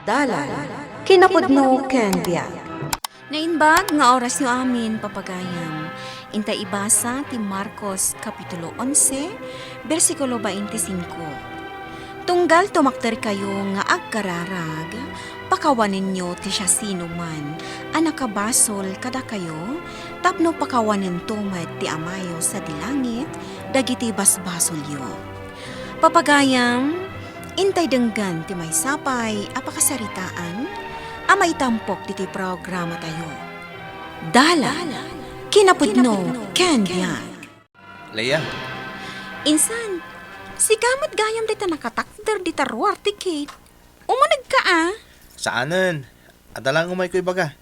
Dalan, kinapudno ken biag. Nainbag nga oras nyo amin, papagayam. Inta ibasa ti Marcos Kapitulo 11, versikulo 25. Tunggal tumakter kayo nga agkararag, pakawanin nyo ti siya sino man, anakabasol kada kayo, tapno pakawanin tumet ti amayo sa dilangit, dagiti basbasol yo. Papagayam, intay denggan ti may sapay, apakasaritaan, amay tampok diti programa tayo. Dala, kinapudno, ken biag. Leia, Insan, si kamot gayam dita nakatakder dita ruar ti Kate. Umanag ka saanan? Adalang umay ko'y baga.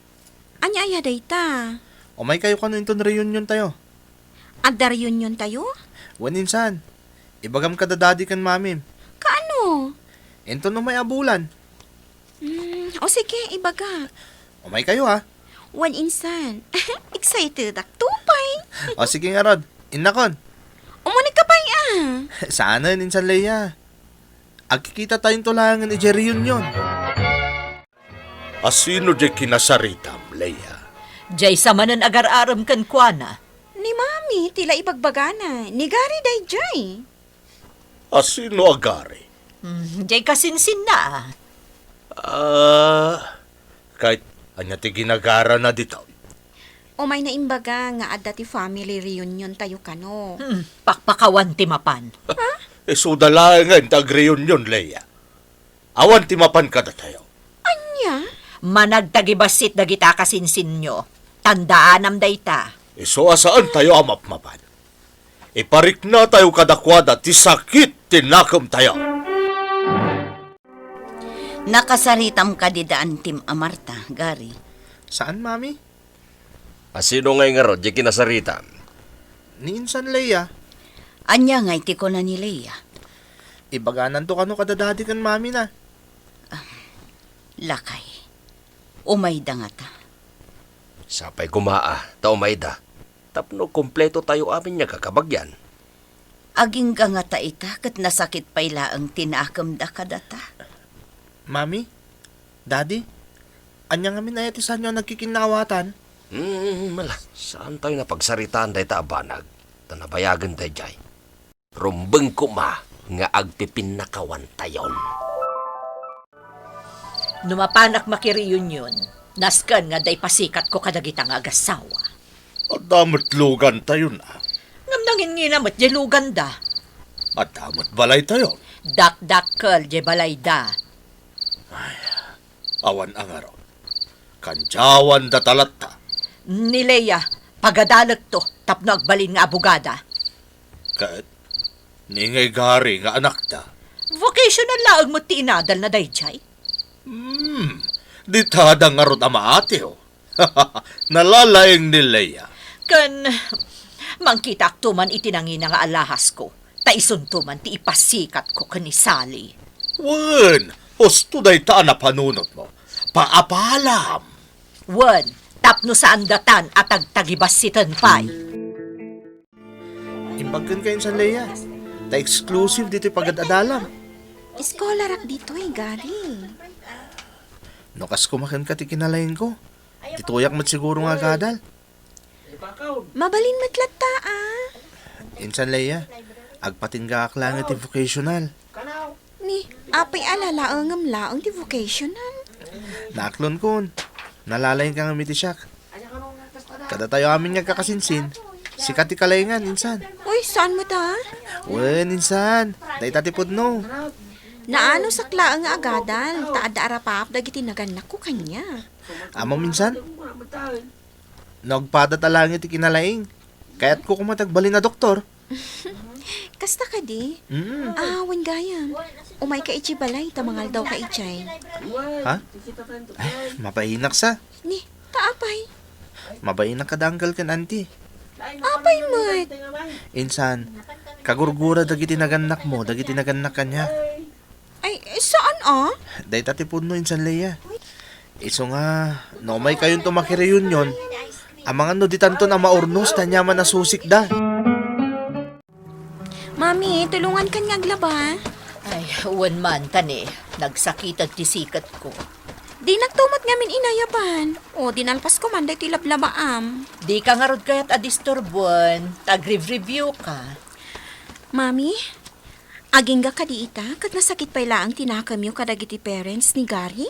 Anya aya dayta. Umay kayo kano inton reunion tayo. Adda reunion tayo? Waninsan, ibagam ka dadadi kan mamim. Kaano? Inton umay abulan. O sige, ibaga. Umay kayo ha. One insan. Excited ak tupay. O sige nga Rod, innakon. Umanag ka pa Saanan insan Leia? Agkikita tayong tulangan ni reunion. Asino di kinasaritam, Leia? Jay samanan agar-aram kan kuana. Ni mami, tila ibagbagana. Ni Gary day jay. Asino agari? Jay kasinsin na. Kahit anya ti ginagara na dito. Umay na imbaga nga adda ti family reunion tayo kano. Pakpakawan ti mapan. Sudalangan tag reunion, Leia. Awan ti mapan kada tayo. Anya? Managtagibasit dagita kasinsin nyo. Tandaan am dayta. So asaan tayo amap-mapan? Iparik na tayo kadakwada ti sakit tinakam tayo. Nakasaritam ka didaan Tim Amarta, Gary. Saan mami? Asino ngay nga rod, di kinasarita? Ni insan Leia. Anya nga iti ko na ni Leia. Ibaganan to kano kadadadi kan mami na. Lakay. Umayda nga ta. Sapay kumaa, taumayda. Tapno kompleto tayo amin niya kakabagyan. Aging ka nga ta ita kat nasakit pa ila ang tinakam da kadata. Mami? Daddy? Anya nga minayatisan nyo nagkikinawatan? Mala, saan tayo napagsaritaan dahi ta abanag? Tanabayagan tayo jay. Rumbeng kuma nga agpipin nakawan tayon. Numapanak maki-reunion. Naskan nga day pasikat ko kadagitang agasawa. At damat lugan tayo na. Ngamnangin nginamat jay luganda. At damat balay tayo. Dak-dakkel jay balayda. Awan ang araw. Kanjawan da talata. Ni Leia, pagadalag to, tapno agbalin nga abogada. Kahit ningay gari nga anak da. Vocational laag mo ti inadal na dayjay. Di tada nga rod ama ate ho. Nalalaing ni Leia. Kan, mangkita aktuman itinangi na nga alahas ko. Taisuntuman ti ipasikat ko kanisali. Wen, husto day ta na panunot mo. Paapalam. Wan, tapno sa andatan at agtagibasitan pa'y. Imbagan ka insan Leia. Ta-exclusive dito pagad-adalam. Iskolarak dito Gary. Nokas kumakan ka ti kinalayin ko. Tituyak mat siguro nga gadal. Mabalin matlata Insan Leia, agpatin ka aklangan ti vocational. Ni, apay alalaangam laang ti vocational. Naaklon kon. Nalalayin ka nga mitisyak. Kada tayo amin nga kakasinsin. Sikat ti kalayngan, insan. Uy, saan mo ta? Wen, insan. Day tatipod no. Naano sakla ang agadal, taada arapap dagiti naganak ko kanya. Amo minsan? Nagpada talangit ti kinalaing. Kaya't ko kumatagbalin na doktor. Kasta ka di? Wan gayam. Umay ka ichi balay, tamangal daw ka ichay. Ha? Ay, mapainak sa. Ni, taapay. Mabainak ka danggal kan auntie. Apay mo't. Insan, kagurgura dagiti naganak mo, dagiti naganak kanya. Ay, saan Day tatipod no insan Leia. Iso nga, no may kayong tumakireunion, amang ano di tanto na maurnos, tanya man nasusik da. Mami, tulungan kan nga aglaba. Ay, wan man tani. Nagsakitag ti sikat ko. Di nagtumat ngamin inayapan. O, dinalpas ko man, dahi ti lablamaam. Di ka nga rod kayat adisturbuan. Tag-review ka. Mami, aging ga kadiita, kat nasakit pa ilaang tinakam yung kadagiti parents ni Gary?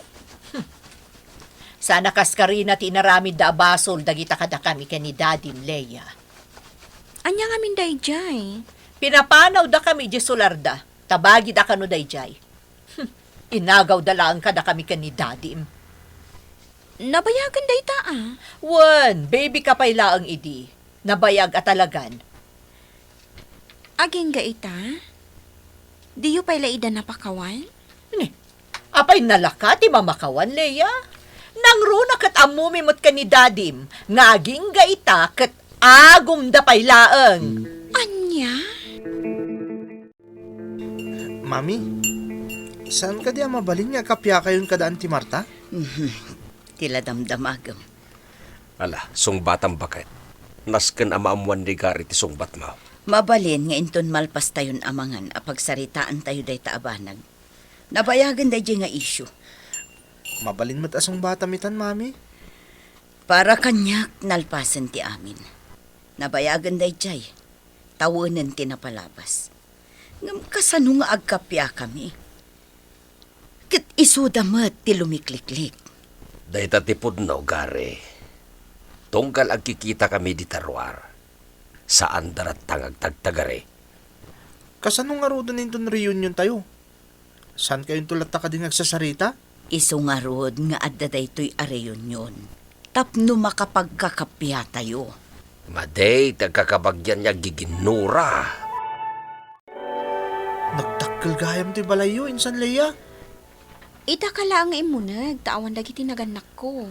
Sana kaskarina tinaramid da basol dagita kada kami ni Daddy Leia. Anya ngamin dayjay. Pinapanaw da kami di sularda. Tabagi da kano dayjay. Inagaw da lang kada kami ni Daddy. Nabayagan dayta ah. Wan, baby ka pa ilaang idi. Nabayag at talagan. Aging ga ita? Di yu pa ida napakawan? Apay nalaka ti mamakawan, Leia. Nang runa kat amumimot ka ni Dadim, ngaging gaita kat agum da pailaeng. Anya? Mami, saan ka di mabalin nga kapya kayon kadaan ti Marta? Tila damdamagam. Ala, sungbatang bakit. Nasken amaamuan ni Gary ti sungbat mo. Mabalin nga inton malpas tayon amangan apagsaritaan tayo day taabanag. Nabayagan day nga issue. Mabalin mo't asong bata mitan, Mami. Para kanyak nalpasan ti amin. Nabayagan day jay. Tawanan ti napalabas. Ngam kasano nga agkapya kami. Kit isudamat ti lumikliklik. Dahil tatipod no, Gary. Tunggal agkikita kami di tarwar. Saan darat tangag-tagtagari. Kasano nga ro doon yung reunion tayo? Saan kayong tulat ka din nagsasarita? Iso nga rod nga adda daytoy areyon yon. Tapno makapagkakapya tayo. Maday, tagkakabagyan niya giginura. Nagtakkel gayam ti balayo, insan Leia. Ita ka lang imunag, tawan dagiti naganak ko.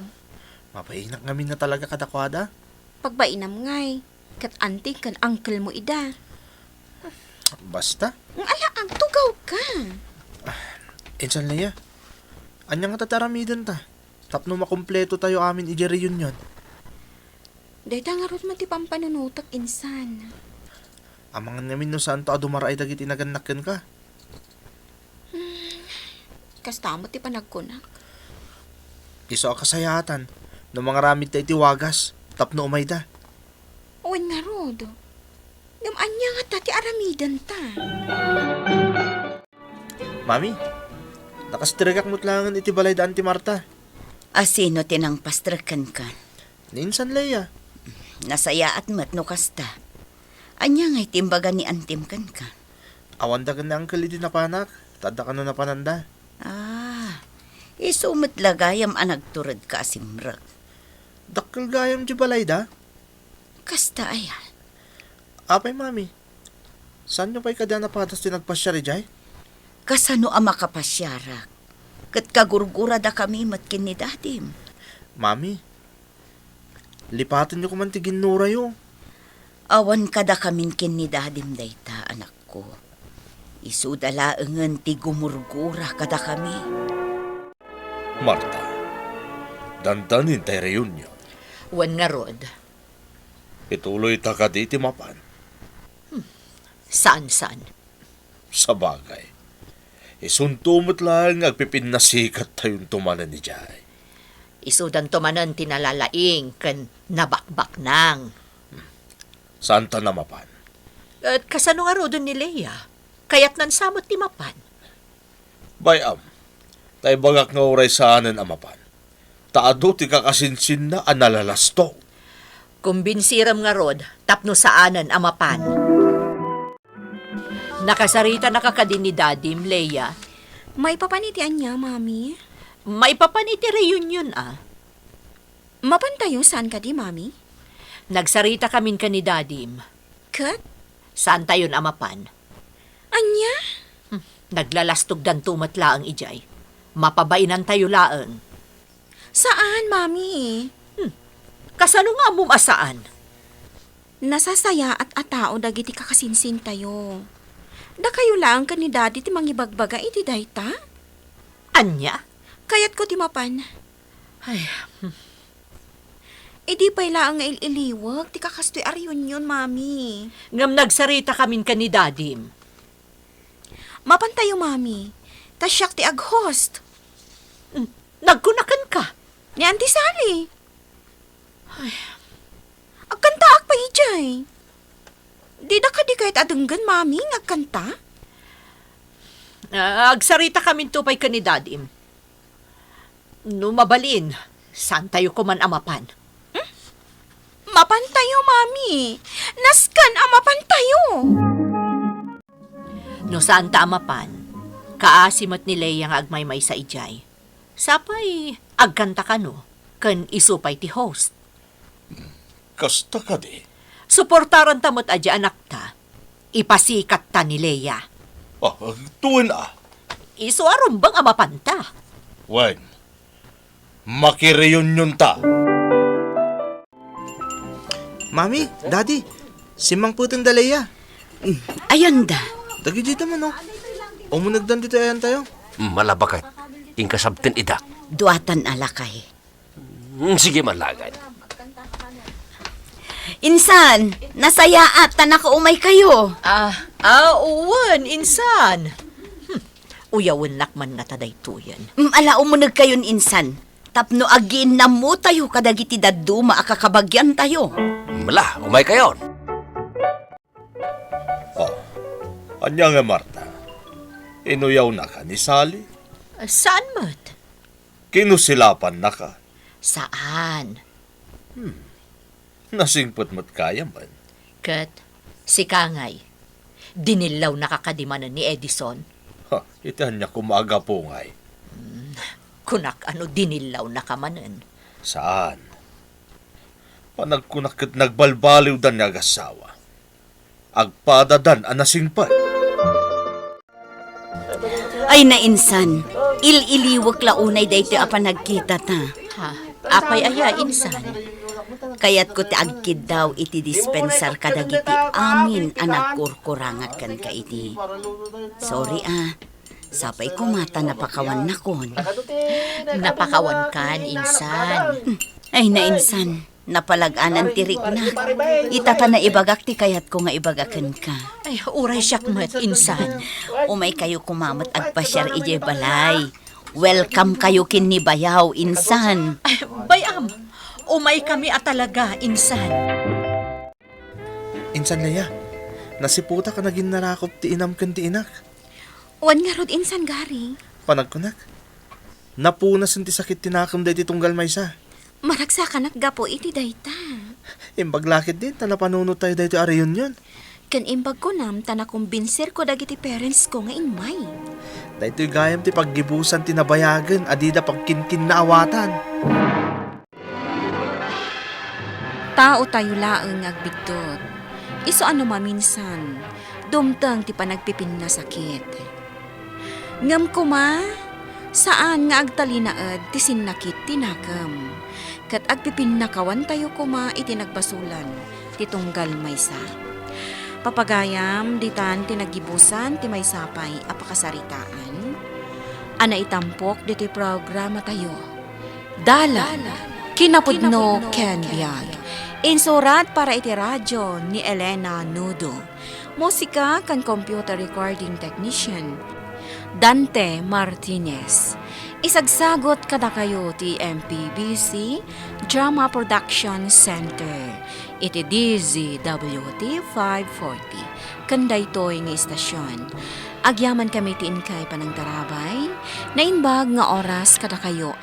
Mapainak ngamin na talaga kadakwada. Pagbainam ngay, kat antik kan uncle mo ida. Basta. Ang alaang, tugaw ka. Insan Leia, anya nga tataramidan ta. Tapno makumpleto tayo amin ija reunion. Dayta nga rod mati pampanunutak insan. Amangan ngamin no saan to adumara ay dagiti naganakken ka. Kastamot ti panagkunak. Iso kasayatan. No mga ramid tayo tiwagas. Tapno umayda. Uwan nga rod. Anya nga tati aramidan ta. Mami, nakastiragak mo't langan iti balay daan ti Marta. Asino tinang pastrakan ka. Ni insan Leia. Nasaya at mat no kasta. Anya nga'y timbaga ni antim kan ka. Awan dagan na ang kaliti na panak. Tada ka no na pananda. Isumot lagayam anagturad ka asimrag. Dakkel gayam di balay da. Kasta aya. Apay, Mami. Saan nyo pa'y kada napatas tinagpasyari jay? Kasano ang makapasyarak? Kat kagurgura da kami matkin ni Dadim. Mami, lipatin nyo kuman ti ginura yo. Awan kada kamin kin ni Dadim dayta, anak ko. Isudalaengan ti gumurgura kada kami. Marta, dandanin tayo reunion. Wan nga rod. Ituloy ta ka di timapan. Saan-saan? Sa bagay. Isuntumot lang agpipinasikat tayong tumanan ni Jai. Isudan tumanan tinalalaing kan nabakbak nang. Saan ta namapan? At kasano nga rodon ni Leia? Kaya't nansamot ti mapan. Bayam, tay bagak nga uray saanan amapan. Taado ti kakasinsin na analalasto. Kumbinsiram nga rod, tapno saanan amapan. Nakasarita na kakadin ni Dadim, Leia. May papanitian niya, Mami. May papaniti reunion Mapantayo saan ka di, Mami? Nagsarita kamin ka ni Dadim. Kat? Saan tayon amapan? Anya? Naglalastog dan tumat laang ijay. Mapabainan tayo laang. Saan, Mami? Kasano nga mumasaan? Nasasaya at atao dagiti kakasinsin tayo. Da kayo lang ka ni Daddy ti mangibagbaga iti dayta? Anya? Kayat ko ti mapan. Ay, Di pa ilang nga ililiwag ti kakastoy a reunion, Mami. ngam nagsarita kamin ka ni Dadim. Mapan tayo, Mami. Tasyak ti ag-host. Nagkunakan ka. Ni Auntie Sally. Agkanta ak pa ijay. Di da ka di kahit adenggan, mami, ngagkanta? Agsarita kami tupay ka ni Dadim. Numabalin, saan tayo kuman amapan? Mapan tayo, mami. Naskan amapan tayo. No saan ta amapan, kaasimot ni Leia nga agmaymay sa ijay. Sapay, agkanta ka no, kan isupay ti host. Kasta ka di. Suportaran tamot adya anak ta, ipasikat ta ni Leia. Tuwin Isu arumbang amapan ta. Wen, makireunion ta. Mami, Daddy, si Mang Putong Dalaya. Ayan da. Dagi dito man, oh. Umunagdan dito ayan tayo. Malabakat, inkasabten idak. Duatan alakay. Sige malagad. Insan, nasayaat, tanakaumay kayo. Uwan, insan. Uyawan nakman na taday tuyan. Ala umunag kayon insan. Tapno agin na mo tayo kadagiti daddu maakakabagyan tayo. Mala, umay kayon. Anya nga Marta, inuyaw na ka ni Sally? Saan mat? Kinusilapan na ka? Saan? Nasingpot mo't kaya man. Kat, si Kangay, dinilaw nakakadimanan ni Edison. Itahan niya kumaga po ngay. Kunak ano dinilaw nakamanan. Saan? Panagkunakit nagbalbaliw dan nga agasawa. Agpadadan anasingpat. Ay na insan, ililiwak launay dayto apan nagkita ta. Ha, apay aya insan. Kayat ko ti agkid daw iti dispensar kadagiti amin ang nagkurkurangat kan ka iti. Sorry sapay ko mata napakawan na kon. Napakawan kan insan. Ay na insan, napalaganan tirik na. Itata na ibagak ti kayat ko nga ibagakan ka. Ay, uray siyak mat insan. Umay kayo kumamot agpasyar ije balay. Welcome kayo kin ni bayaw, insan. Ay, bayam. Umay kami at talaga, insan. Insan Leia, nasiputa ka naging narakop ti inam kan ti inak. Wan nga rod insan, Gary. Panagkunak. Napunas ti sakit tinakam dahi ti tunggal maysa. Maragsa ka gapo iti dayta. Imbaglakit din, tanapanunod tayo dahi ti arayon yun. Kan imbag ko nam, tanakumbinser ko dagiti parents ko nga imay. Dahi to'y gayam ti paggibusan ti nabayagan, adida pagkinkin na awatan. Tao tayo laeng agbigdot. Iso ano maminsan, dumtang ti panagpipin na sakit. Ngam ko ma, saan nga agtalinaad ti sinakit tinakam. Kat agpipin na kawan tayo ko ma iti nagbasulan, ti tunggal maysa. Papagayam, ditan tinagibusan ti may sapay apakasaritaan. Ana itampok diti programa tayo. Dala, kinapudno ken biag. Insurat para iti radyo ni Elena Nudo. Musika kan computer recording technician Dante Martinez. Isagsagot kada kayo ti MPBC Drama Production Center. Iti DZWT 540. Kanday to'y nga istasyon. Agyaman kami ti inkay panang tarabay. Nainbag nga oras kada kayo